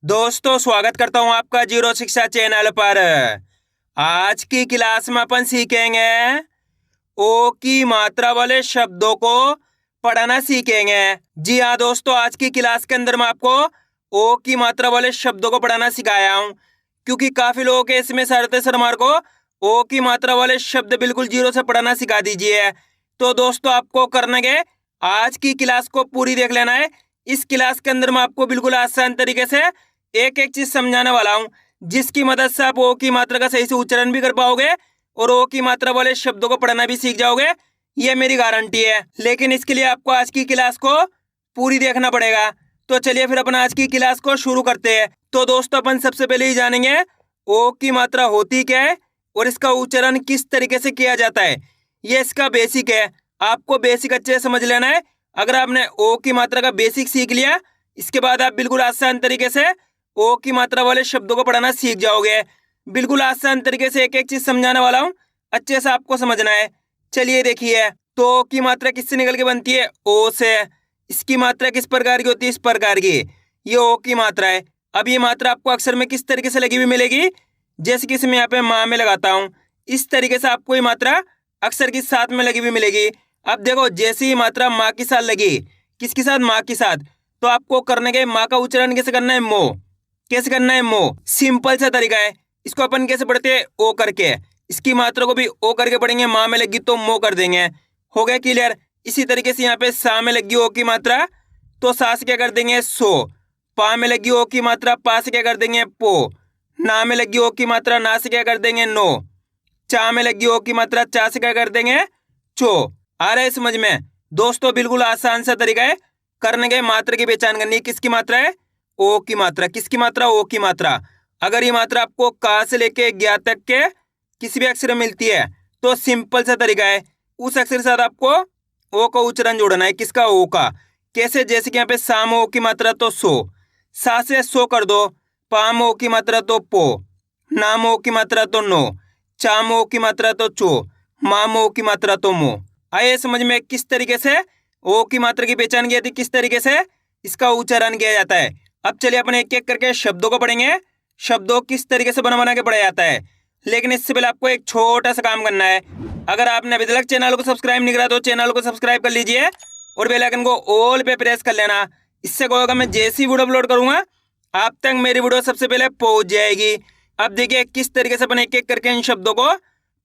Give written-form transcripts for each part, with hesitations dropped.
दोस्तों स्वागत करता हूं आपका जीरो शिक्षा चैनल पर। आज की क्लास में अपन सीखेंगे ओ की मात्रा वाले शब्दों को पढ़ना सीखेंगे। जी हाँ दोस्तों, आज की क्लास के अंदर मैं आपको ओ की मात्रा वाले शब्दों को पढ़ना सिखाया हूं, क्योंकि काफी लोगों के इसमें सर को ओ की मात्रा वाले शब्द बिल्कुल जीरो से पढ़ना सिखा दीजिए। तो दोस्तों आपको करना है, आज की क्लास को पूरी देख लेना है। इस क्लास के अंदर मैं आपको बिल्कुल आसान तरीके से एक एक चीज समझाने वाला हूं, जिसकी मदद से आप ओ की मात्रा का सही से उच्चारण भी कर पाओगे और ओ की मात्रा वाले शब्दों को पढ़ना भी सीख जाओगे। ये मेरी गारंटी है। लेकिन इसके लिए आपको आज की क्लास को पूरी देखना पड़ेगा। तो चलिए फिर अपन आज की क्लास को शुरू करते हैं। तो दोस्तों अपन सबसे पहले ही जानेंगे ओ की मात्रा होती क्या है और इसका उच्चारण किस तरीके से किया जाता है। ये इसका बेसिक है, आपको बेसिक अच्छे से समझ लेना है। अगर आपने ओ की मात्रा का बेसिक सीख लिया, इसके बाद आप बिल्कुल आसान तरीके से ओ की मात्रा वाले शब्दों को पढ़ना सीख जाओगे। बिल्कुल आसान तरीके से एक एक चीज समझाने वाला हूँ, अच्छे से आपको समझना है। चलिए देखिए, तो ओ की मात्रा किससे निकल के बनती है? ओ से। इसकी मात्रा किस प्रकार की होती है? इस प्रकार की। ये ओ की मात्रा है। अब ये मात्रा आपको अक्षर में किस तरीके से लगी हुई मिलेगी? जैसे कि इसमें यहाँ पे माँ में लगाता हूँ, इस तरीके से आपको ये मात्रा अक्षर के साथ में लगी हुई मिलेगी। अब देखो, जैसे ही मात्रा माँ के साथ लगी, किसके साथ? माँ के साथ। तो आपको करने के माँ का उच्चारण कैसे करना है? मो। कैसे करना है? मो। सिंपल सा तरीका है। इसको अपन कैसे पढ़ते हैं? ओ करके। इसकी मात्रा को भी ओ करके पढ़ेंगे, माँ में लगी तो मो कर देंगे। हो गया क्लियर? इसी तरीके से यहाँ पे सा में लगी ओ की मात्रा, तो सा से क्या कर देंगे? सो। पा में लगी ओ की मात्रा, पा से क्या कर देंगे? पो। ना में लगी ओ की मात्रा, ना से क्या कर देंगे? नो। चा में लगी ओ की मात्रा, चा से क्या कर देंगे? चो। आ रहा है समझ में? दोस्तों बिल्कुल आसान सा तरीका है करने के मात्रा की पहचान करनी। किसकी मात्रा है? ओ की मात्रा। किसकी मात्रा? ओ की मात्रा। अगर ये मात्रा आपको का से लेके ज्ञा तक के किसी भी अक्षर में मिलती है, तो सिंपल सा तरीका है, उस अक्षर के साथ आपको ओ का उच्चारण जोड़ना है। किसका? ओ का। कैसे? जैसे कि यहाँ पे साम ओ की मात्रा तो सो, सा से सो कर दो। पाम ओ की मात्रा तो पो, नाम ओ की मात्रा तो नो, चाम ओ की मात्रा तो चो, माम ओ की मात्रा तो मो। आइए समझ में किस तरीके से ओ की मात्रा की पहचान की जाती है, किस तरीके से इसका उच्चारण किया जाता है। अब चलिए अपन एक एक करके शब्दों को पढ़ेंगे, शब्दों किस तरीके से बना बना के पढ़ा जाता है। लेकिन इससे पहले आपको एक छोटा सा काम करना है। अगर आपने अभी तक चैनल को सब्सक्राइब नहीं करा तो चैनल को सब्सक्राइब कर लीजिए और बेल आइकन को ऑल पे प्रेस कर लेना। इससे क्या होगा, मैं जैसी वीडियो अपलोड करूंगा आप तक मेरी वीडियो सबसे पहले पहुंच जाएगी। अब देखिए किस तरीके से अपन एक एक करके इन शब्दों को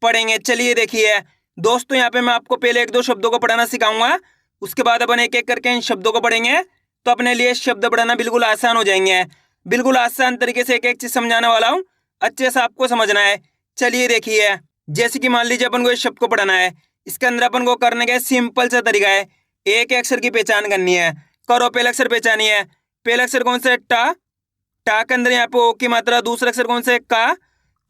पढ़ेंगे। चलिए देखिए दोस्तों, यहाँ पे मैं आपको पहले एक दो शब्दों को पढ़ाना सिखाऊंगा, उसके बाद अपन एक एक करके इन शब्दों को पढ़ेंगे, तो अपने लिए शब्द पढ़ना बिल्कुल आसान हो जाएंगे। बिल्कुल आसान तरीके से एक एक चीज समझाने वाला हूँ, अच्छे से आपको समझना है। चलिए देखिए, जैसे कि मान लीजिए अपन को इस शब्द को पढ़ना है, इसके अंदर अपन को करने का सिंपल सा तरीका है, एक अक्षर की पहचान करनी है। करो, पहला अक्षर पहचानिए। पहला अक्षर कौन सा है? टा। टा के अंदर यहाँ पे ओ की मात्रा। दूसरा अक्षर कौन सा है? का।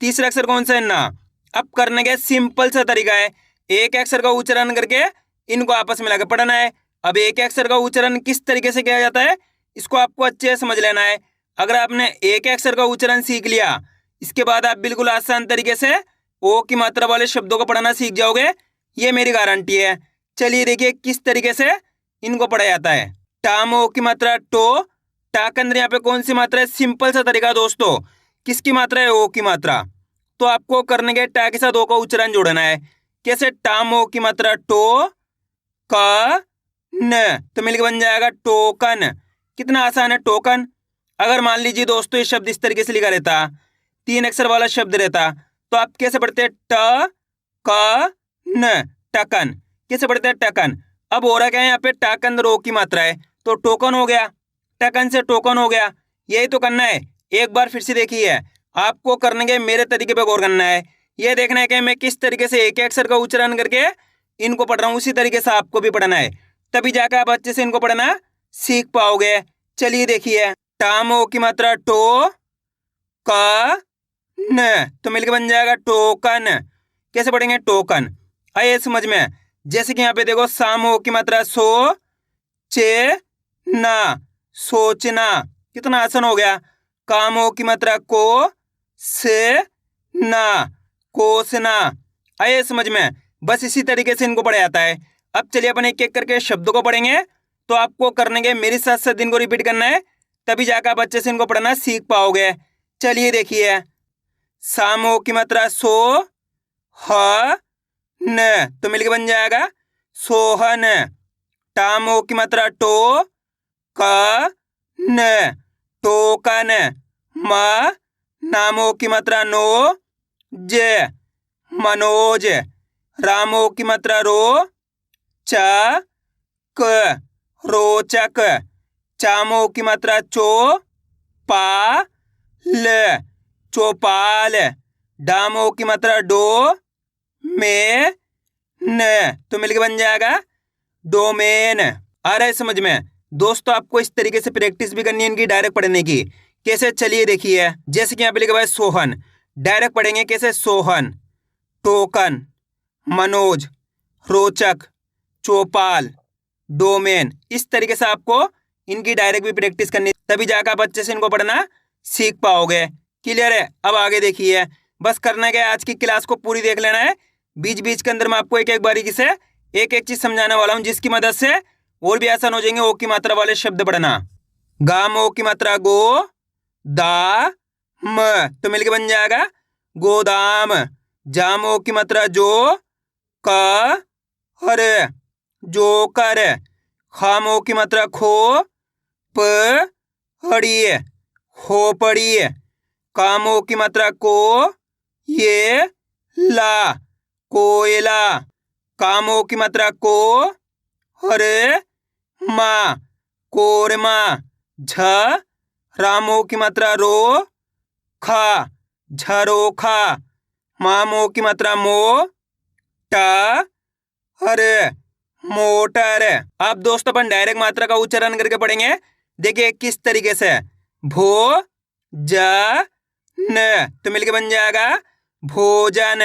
तीसरा अक्षर कौन सा है? ना। अब करने का सिंपल सा तरीका है, एक अक्षर का उच्चारण करके इनको आपस में लगा पढ़ना है। अब एक अक्षर का उच्चारण किस तरीके से किया जाता है, इसको आपको अच्छे से समझ लेना है। अगर आपने एक अक्षर का उच्चारण सीख लिया, इसके बाद आप बिल्कुल आसान तरीके से ओ की मात्रा वाले शब्दों को पढ़ना सीख जाओगे, ये मेरी गारंटी है। चलिए देखिए किस तरीके से इनको पढ़ा जाता है। टाम ओ की मात्रा टो। टा के अंदर यहाँ पे कौन सी मात्रा है? सिंपल सा तरीका दोस्तों, किसकी मात्रा है? ओ की मात्रा। तो आपको करने के टा के साथ ओ का उच्चारण जोड़ना है। कैसे? टाम ओ की मात्रा टो का न, तो मिलकर बन जाएगा टोकन। कितना आसान है, टोकन। अगर मान लीजिए दोस्तों ये शब्द इस तरीके से लिखा रहता, तीन अक्षर वाला शब्द रहता, तो आप कैसे पढ़ते हैं? ट क न, टकन। कैसे पढ़ते हैं? टकन। अब हो रहा क्या है, यहाँ पे टा के अंदर ओ की मात्रा है, तो टोकन हो गया, टकन से टोकन हो गया। यही तो करना है। एक बार फिर से देखिए, आपको करने के मेरे तरीके पे गौर करना है। ये देखना है कि मैं किस तरीके से एक अक्षर का उच्चारण करके इनको पढ़ रहा हूँ, उसी तरीके से आपको भी पढ़ना है, तभी जाकर आप अच्छे से इनको पढ़ना सीख पाओगे। चलिए देखिए, टामो की मात्रा टो का न, तो मिलकर बन जाएगा टोकन। कैसे पढ़ेंगे? टोकन। आइए समझ में। जैसे कि यहाँ पे देखो, सामो की मात्रा सो चे ना, सोचना। कितना आसान हो गया। कामो की मात्रा को से ना, कोसना। आइए समझ में। बस इसी तरीके से इनको पढ़ा जाता है। अब चलिए अपन एक एक करके शब्दों को पढ़ेंगे, तो आपको करने के मेरे साथ साथ इनको रिपीट करना है, तभी जाकर आप अच्छे से इनको पढ़ना सीख पाओगे। चलिए देखिए, सामो की मात्रा सो ह न, तो मिलके बन जाएगा सोहन। टामो की मात्रा टो क न, टोकन। म नामो की मात्रा नो ज, मनोज। रामो की मात्रा रो च क, रोचक। चामो की मात्रा चो पा ल, चौपाल। डामो की मात्रा डो में न, तो मिलके बन जाएगा डोमेन। आ रहा है समझ में? दोस्तों आपको इस तरीके से प्रैक्टिस भी करनी है इनकी डायरेक्ट पढ़ने की। कैसे, चलिए देखिए। जैसे कि यहाँ पे लिखा हुआ है सोहन, डायरेक्ट पढ़ेंगे कैसे? सोहन, टोकन, मनोज, रोचक, चौपाल, डोमेन। इस तरीके से आपको इनकी डायरेक्ट भी प्रैक्टिस करनी, तभी जाकर आप अच्छे से इनको पढ़ना सीख पाओगे। क्लियर है? अब आगे देखिए। बस करना क्या है, आज की क्लास को पूरी देख लेना है। बीच बीच के अंदर मैं आपको एक एक बारीकी से एक एक चीज समझाने वाला हूं, जिसकी मदद से और भी आसान हो जाएंगे ओ की मात्रा वाले शब्द पढ़ना। गामो की मात्रा गो दा म, तो मिलके बन जाएगा गोदाम। जामो की मात्रा जो क हर, जोकर। खामो की मात्रा खो प हड़ी, खोपड़ी। कामो की मात्रा को ये ला, कोयला। कामो की मात्रा को हरे माँ, कोरमा। झ रामो की मात्रा रो खा, झरोखा। मामो की मात्रा मो टा हरे, मोटर। अब दोस्तों अपन डायरेक्ट मात्रा का उच्चारण करके पढ़ेंगे। देखिए किस तरीके से, भो ज न, तो मिलके बन जाएगा भोजन।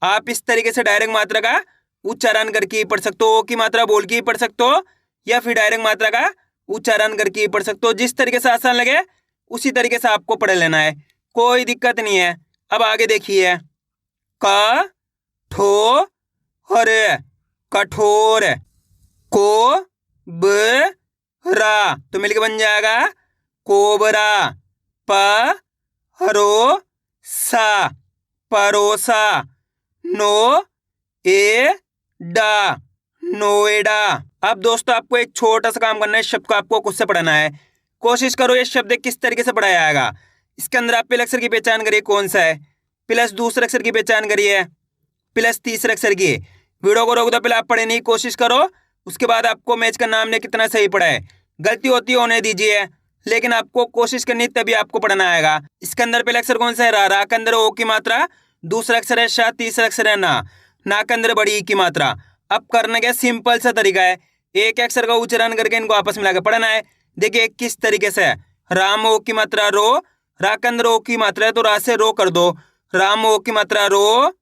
आप इस तरीके से डायरेक्ट मात्रा का उच्चारण करके ही पढ़ सकते हो, ओ की मात्रा बोल के ही पढ़ सकते हो, या फिर डायरेक्ट मात्रा का उच्चारण करके ही पढ़ सकते हो। जिस तरीके से आसान लगे उसी तरीके से आपको पढ़ लेना है, कोई दिक्कत नहीं है। अब आगे देखिए, क ठो हरे, कठोर। को ब रा, तो मिलके बन जाएगा कोबरा। प हरो सा, परोसा। नो ए डा, नोएडा। अब दोस्तों आपको एक छोटा सा काम करना है, इस शब्द को आपको खुद से पढ़ना है। कोशिश करो ये शब्द किस तरीके से पढ़ाया जाएगा। इसके अंदर आप पहले अक्षर की पहचान करिए कौन सा है, प्लस दूसरे अक्षर की पहचान करिए, प्लस तीसरे अक्षर की। वीडियो को रोक दो, पहले आप पढ़े नहीं, कोशिश करो, उसके बाद आपको मैच का नाम ने कितना सही पढ़ा है। गलती होती होने दीजिए, लेकिन आपको कोशिश करनी तभी आपको पढ़ना आएगा। इसके अंदर पहला अक्षर कौन सा है? रा। रा के अंदर ओ की मात्रा, दूसरा अक्षर है शा, तीसरा अक्षर है ना। ना के अंदर बड़ी ई की मात्रा। अब करने का सिंपल सा तरीका है, एक अक्षर का उच्चारण करके इनको आपस में लाकर पढ़ना है। देखिए किस तरीके से, राम ओ की मात्रा रो, रा के अंदर ओ की मात्रा है तो रा से रो कर दो। राम ओ की मात्रा रो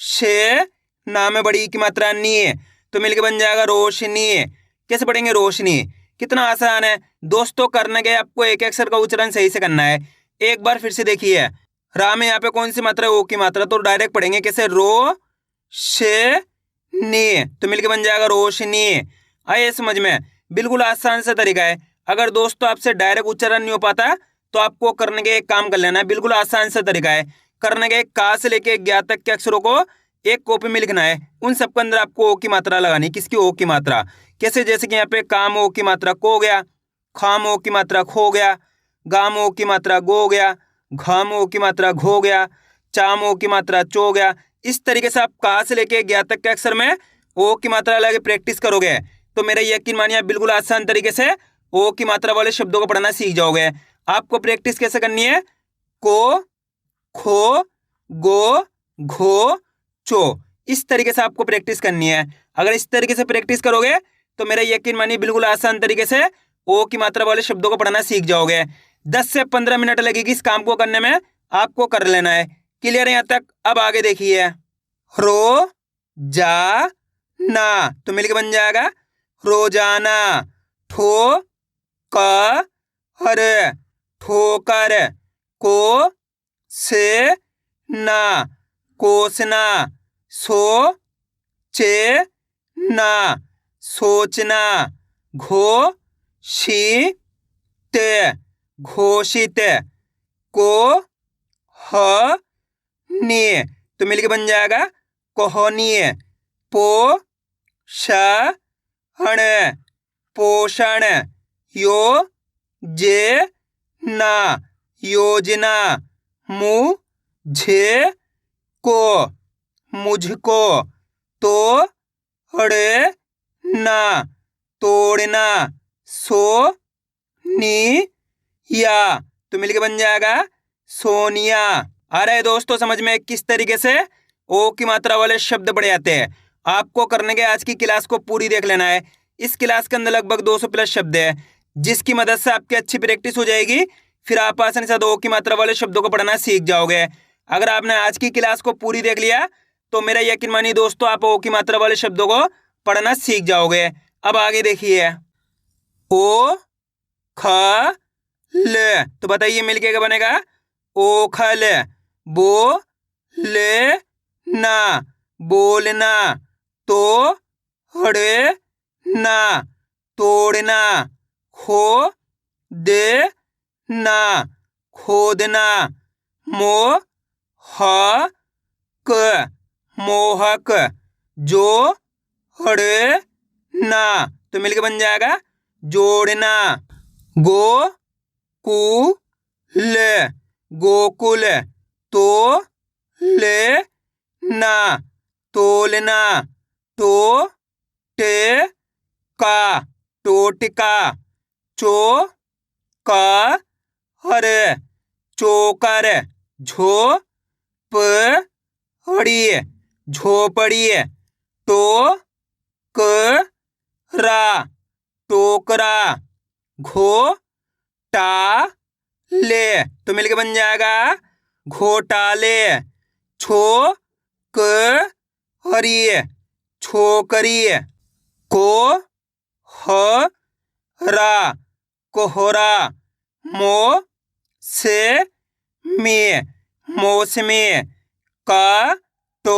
शे, ना में बड़ी की मात्रा नी है, तो मिलके बन जाएगा रोशनी। कैसे पढ़ेंगे? रोशनी। कितना आसान है दोस्तों, करने के आपको एक अक्षर का उच्चारण सही से करना है। एक बार फिर से देखिए, रा में यहाँ पे कौन सी मात्रा है? ओ की मात्रा, तो डायरेक्ट पढ़ेंगे कैसे? रो शे नी, तो मिलके बन जाएगा रोशनी। आइए समझ में, बिल्कुल आसान सा तरीका है। अगर दोस्तों आपसे डायरेक्ट उच्चारण नहीं हो पाता तो आपको करने के एक काम कर लेना है, बिल्कुल आसान सा तरीका है। करने के का से लेके ज्ञा तक के अक्षरों को एक कॉपी में लिखना है, उन सबके अंदर आपको ओ की मात्रा लगानी है। किसकी? ओ की मात्रा। कैसे? जैसे कि यहाँ पे काम ओ की मात्रा को हो गया, खाम ओ की मात्रा खो गया, गाम ओ की मात्रा गो हो गया, घाम ओ की मात्रा घो हो गया, चाम ओ की मात्रा चो हो गया। इस तरीके से आप का से लेके ज्ञा तक के अक्षर में ओ की मात्रा लगा के प्रैक्टिस करोगे तो मेरा यकीन मानिए आप बिल्कुल आसान तरीके से ओ की मात्रा वाले शब्दों को पढ़ना सीख जाओगे। आपको प्रैक्टिस कैसे करनी है? को, खो, गो, घो, चो, इस तरीके से आपको प्रैक्टिस करनी है। अगर इस तरीके से प्रैक्टिस करोगे तो मेरा यकीन मानिए बिल्कुल आसान तरीके से ओ की मात्रा वाले शब्दों को पढ़ना सीख जाओगे। 10 से 15 मिनट लगेगी इस काम को करने में, आपको कर लेना है। क्लियर है यहाँ तक? अब आगे देखिए, रो जा ना, तो मिलके बन जाएगा रोजाना। ठो क हर, ठोकर। को से ना, कोसना। सो चे ना, सोचना। घो शी ते, घोषित। को ह नीय तो मिलके बन जाएगा कोहनीय। पो ष हण पोषण। यो जे ना योजना। मुझे को मुझको। तो हड़े ना तोड़ना। सो नी या तो मिलके बन जाएगा सोनिया। आ रहा है दोस्तों समझ में किस तरीके से ओ की मात्रा वाले शब्द बढ़ जाते हैं। आपको करने के आज की क्लास को पूरी देख लेना है। इस क्लास के अंदर लगभग 200 प्लस शब्द है, जिसकी मदद से आपकी अच्छी प्रैक्टिस हो जाएगी। फिर आप आसानी से ओ की मात्रा वाले शब्दों को पढ़ना सीख जाओगे। अगर आपने आज की क्लास को पूरी देख लिया तो मेरा यकीन मानिए दोस्तों आप ओ की मात्रा वाले शब्दों को पढ़ना सीख जाओगे। अब आगे देखिए, ओ ख ल तो बताइए मिलके क्या बनेगा? ओखल। बो ले ना बोलना। तो हड़े ना तोड़ना। खो दे ना खोदना। मो ह क मोहक। जो हड़े ना तो मिलके बन जाएगा जोड़ना। गो कु ल गोकुल। तो ले ना तोलना। तो टे का टोटिका। चो का हर चोकर। झो प हड़ी झोपड़ी। तो क रा टोकरा। घो टा ले तो मिलके बन जाएगा घोटाले। छो क हरी छोकरी। को ह रा कोहरा। मो से में मौसमी। का तो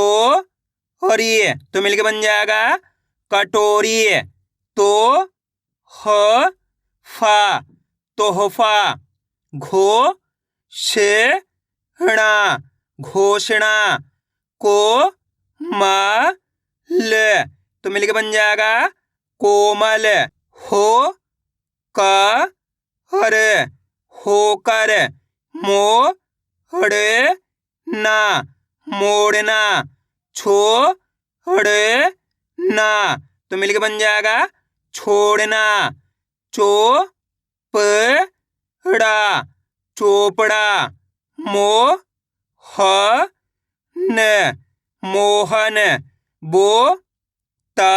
हरी तो मिलके बन जाएगा कटोरी। तो ह फा तोहफा। घो से णा घोषणा। को मा ल तो मिलके बन जाएगा कोमल। हो का हर होकर। मो हड़े ना मोड़ना। छो हड़े ना तो मिलके बन जाएगा छोड़ना। चो प ड़ा चोपड़ा। मो ह न मोहन। बो ता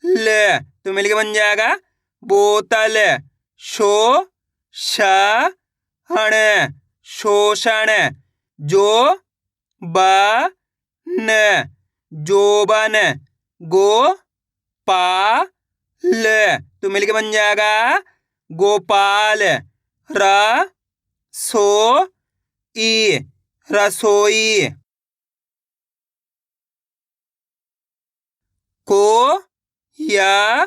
ल तो मिलके बन जाएगा बोतल। शो शा हण शोषण। जो बा न जोबन। गो पा ल तो मिलके बन जाएगा गोपाल। रा सो ई रसोई। को या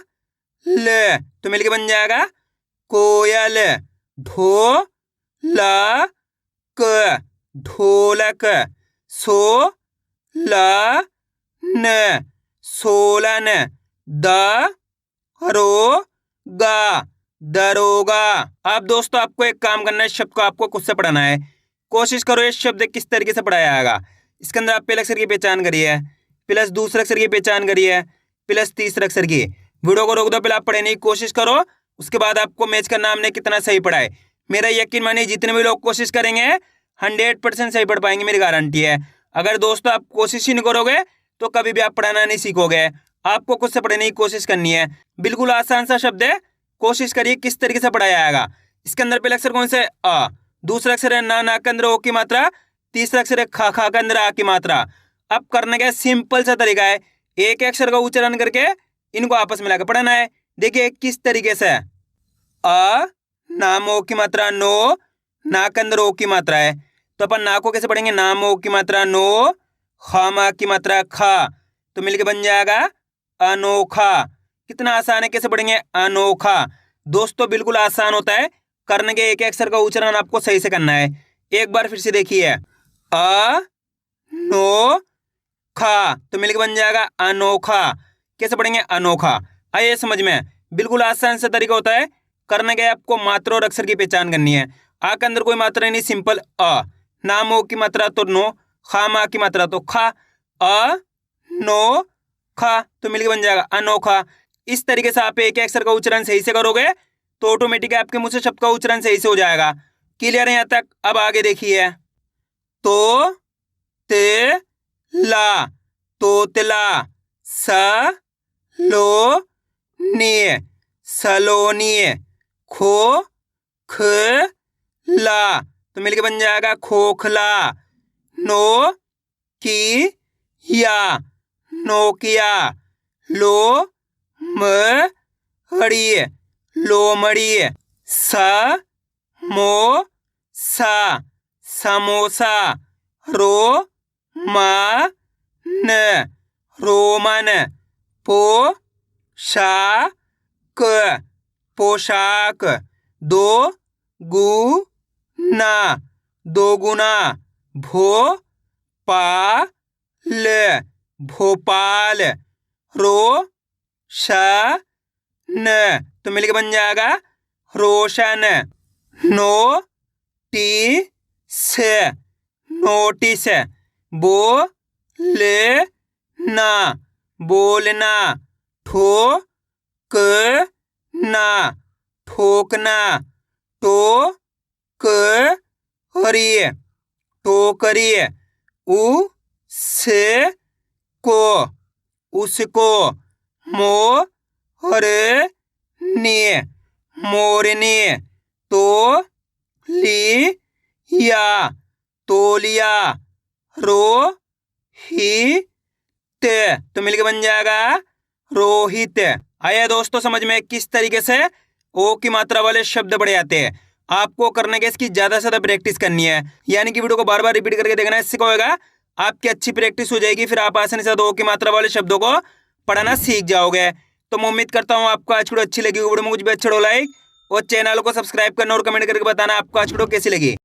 ल तो मिलके बन जाएगा कोयल। ढो ला क ढोलक। सो ला न सोलन। द रो गा दरोगा। अब दोस्तों आपको एक काम करना है, इस शब्द को आपको खुद से पढ़ना है। कोशिश करो इस शब्द किस तरीके से पढ़ाया जाएगा। इसके अंदर आप पहले अक्षर की पहचान करिए, प्लस दूसरे अक्षर की पहचान करिए, प्लस तीसरे अक्षर की। वीडियो को रोक दो, पहले आप पढ़ने की कोशिश करो, उसके बाद आपको मैच करना हमने कितना सही पढ़ा है। मेरा यकीन मानिए जितने भी लोग कोशिश करेंगे 100% सही पढ़ पाएंगे, मेरी गारंटी है। अगर दोस्तों आप कोशिश ही नहीं करोगे तो कभी भी आप पढ़ाना नहीं सीखोगे। आपको खुद से पढ़ने की कोशिश करनी है। बिल्कुल आसान सा शब्द है, कोशिश करिए किस तरीके से पढ़ाया जाएगा। इसके अंदर पहले अक्षर कौन से? अ। दूसरा अक्षर है ना, ना के अंदर ओ की मात्रा। तीसरा अक्षर है खा, खा के अंदर आ की मात्रा। अब करने का सिंपल सा तरीका है, एक अक्षर का उच्चारण करके इनको आपस में लाकर पढ़ना है। देखिए किस तरीके से। अ नाम ओ की मात्रा नो, ना के अंदर ओ की मात्रा है, तो अपन ना को कैसे पढ़ेंगे? नाम ओ की मात्रा नो, खा मा की मात्रा खा, तो मिलके बन जाएगा अनोखा। कितना आसान है, कैसे पढ़ेंगे? अनोखा। दोस्तों बिल्कुल आसान होता है, करने के एक अक्षर का उच्चारण आपको सही से करना है। एक बार फिर से देखिए, अ नो खा, तो मिलकर बन जाएगा अनोखा। कैसे पढ़ेंगे? अनोखा। आइए समझ में, बिल्कुल आसान सा तरीका होता है। करने के आपको मात्रा और अक्षर की पहचान करनी है। आ के अंदर कोई मात्रा नहीं, सिंपल अ। नाम ओ की मात्रा तो नो, खा मा की मात्रा तो खा, अ नो खा, तो मिलकर बन जाएगा अनोखा। इस तरीके से आप एक अक्षर का उच्चारण सही से करोगे तो ऑटोमेटिक आपके मुंह से शब्द का उच्चारण सही से हो जाएगा। क्लियर है यहाँ तक? अब आगे देखिए, तो ते ला, तोतला, स लो नी, सलोनी, खो ख ला, तो मिलके बन जाएगा खोखला, नो की या, नोकिया, लो म हड़ी, लोमड़ी, स मो सा, समोसा, रो मा न, रोमन, पो शा क, पोशाक, दो गु ना, दोगुना, भो पा ल, भोपाल, रो श न, तो मिलके बन जाएगा रोशन, नो टी से, नोटिस, बो ले ना, बोलना, ठो क ना, ठोकना, टो क हरी, टोकरी, उ से को, उसको, मो हरे नी, मोरनी, तो ली या, तोलिया, रो ही ते, तो मिलके बन जाएगा रोहित। आया दोस्तों समझ में किस तरीके से ओ की मात्रा वाले शब्द बढ़े जाते हैं। आपको करने के इसकी ज्यादा से ज्यादा प्रैक्टिस करनी है, यानी कि वीडियो को बार बार रिपीट करके देखना है। इससे क्या होगा, आपकी अच्छी प्रैक्टिस हो जाएगी, फिर आप आसानी से ओ की मात्रा वाले शब्दों को पढ़ना सीख जाओगे। तो मैं उम्मीद करता हूँ आपको आज वीडियो अच्छी लगी। वीडियो में कुछ भी अच्छा हो लाइक और चैनल को सब्सक्राइब करना और कमेंट करके बताना आपको आज वीडियो कैसी लगी।